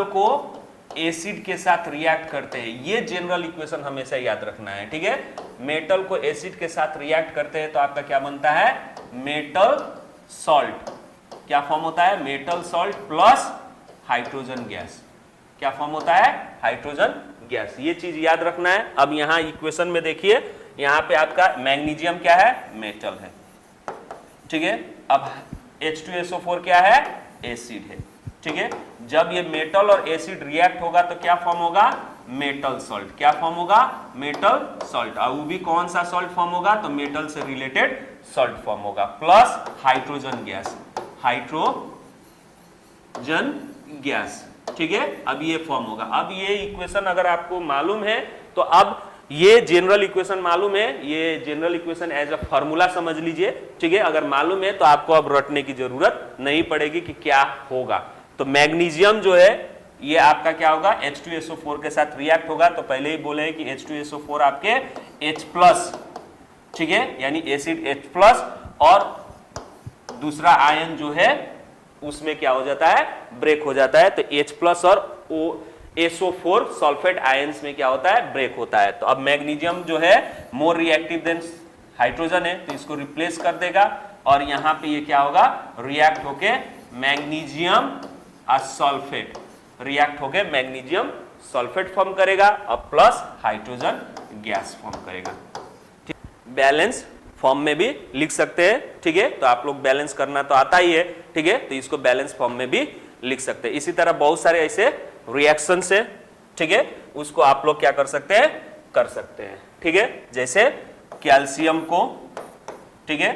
को एसिड के साथ रिएक्ट करते हैं। ये जनरल इक्वेशन हमेशा याद रखना है, ठीक है। मेटल को एसिड के साथ रिएक्ट करते हैं तो आपका क्या बनता है, मेटल सॉल्ट। क्या फॉर्म होता है, metal salt plus hydrogen gas. क्या फॉर्म होता है, हाइड्रोजन गैस। ये चीज याद रखना है। अब यहाँ इक्वेशन में देखिए, यहाँ पे आपका मैग्नीशियम क्या है, मेटल है, ठीक है। अब H2SO4 क्या है, एसिड है, ठीक है। जब ये मेटल और एसिड रिएक्ट होगा तो क्या फॉर्म होगा, मेटल सॉल्ट। क्या फॉर्म होगा, मेटल सॉल्ट। और वो भी कौन सा सॉल्ट फॉर्म होगा, तो मेटल से रिलेटेड सॉल्ट फॉर्म होगा, plus hydrogen gas, hydrogen gas, ठीक है। अब ये फॉर्म होगा। अब ये इक्वेशन अगर आपको मालूम है तो अब ये जनरल इक्वेशन मालूम है, ये general equation as a formula समझ लीजिए, ठीक है। अगर मालूम है तो आपको अब रटने की जरूरत नहीं पड़ेगी कि क्या होगा। तो मैग्नीशियम जो है ये आपका क्या होगा, H2SO4 के साथ रिएक्ट होगा। तो पहले ही बोले कि H2SO4 आपके H+ ठीक है, यानी एसिड H+ और दूसरा आयन जो है उसमें क्या हो जाता है, ब्रेक हो जाता है। तो H+ और SO4 सल्फेट आयंस में क्या होता है, ब्रेक होता है। तो अब मैग्नीशियम जो है मोर रिएक्टिव देन हाइड्रोजन है, तो इसको रिप्लेस कर देगा और यहां पे ये क्या होगा, रिएक्ट होके मैग्नीशियम सल्फेट, रिएक्ट होके मैग्नीशियम सल्फेट फॉर्म करेगा और प्लस हाइड्रोजन गैस फॉर्म करेगा। बैलेंस फॉर्म में भी लिख सकते हैं, ठीक है। तो आप लोग बैलेंस करना तो आता ही है, ठीक है, तो इसको बैलेंस फॉर्म में भी लिख सकते हैं। इसी तरह बहुत सारे ऐसे रिएक्शन है, ठीक है, उसको आप लोग क्या कर सकते हैं, ठीक है। जैसे कैल्शियम को, ठीक है,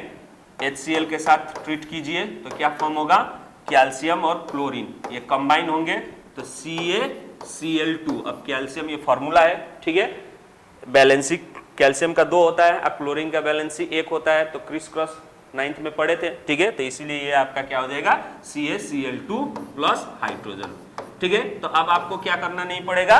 HCl के साथ ट्रीट कीजिए तो क्या फॉर्म होगा, कैल्शियम और क्लोरीन ये कंबाइन होंगे तो CaCl2। अब कैल्शियम ये फॉर्मूला है, ठीक है, बैलेंसी कैल्शियम का 2 होता है, अब क्लोरीन का बैलेंसी 1 होता है, तो क्रिस क्रॉस 9th में पढ़े थे, ठीक है। तो इसीलिए ये आपका क्या हो जाएगा, CaCl2 प्लस हाइड्रोजन, ठीक है। तो अब आपको क्या करना नहीं पड़ेगा,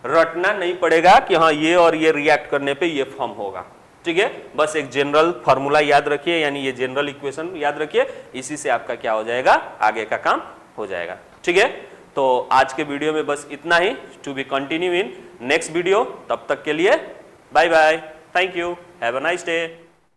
रटना नहीं पड़ेगा कि हाँ ये और ये रिएक्ट करने पे ये फॉर्म होगा, ठीक है। बस एक जनरल फॉर्मूला याद रखिए, यानी ये जनरल इक्वेशन याद रखिए, इसी से आपका क्या हो जाएगा, आगे का काम हो जाएगा, ठीक है। तो आज के वीडियो में बस इतना ही, to be continue in next video. तब तक के लिए bye bye, thank you, have a nice day.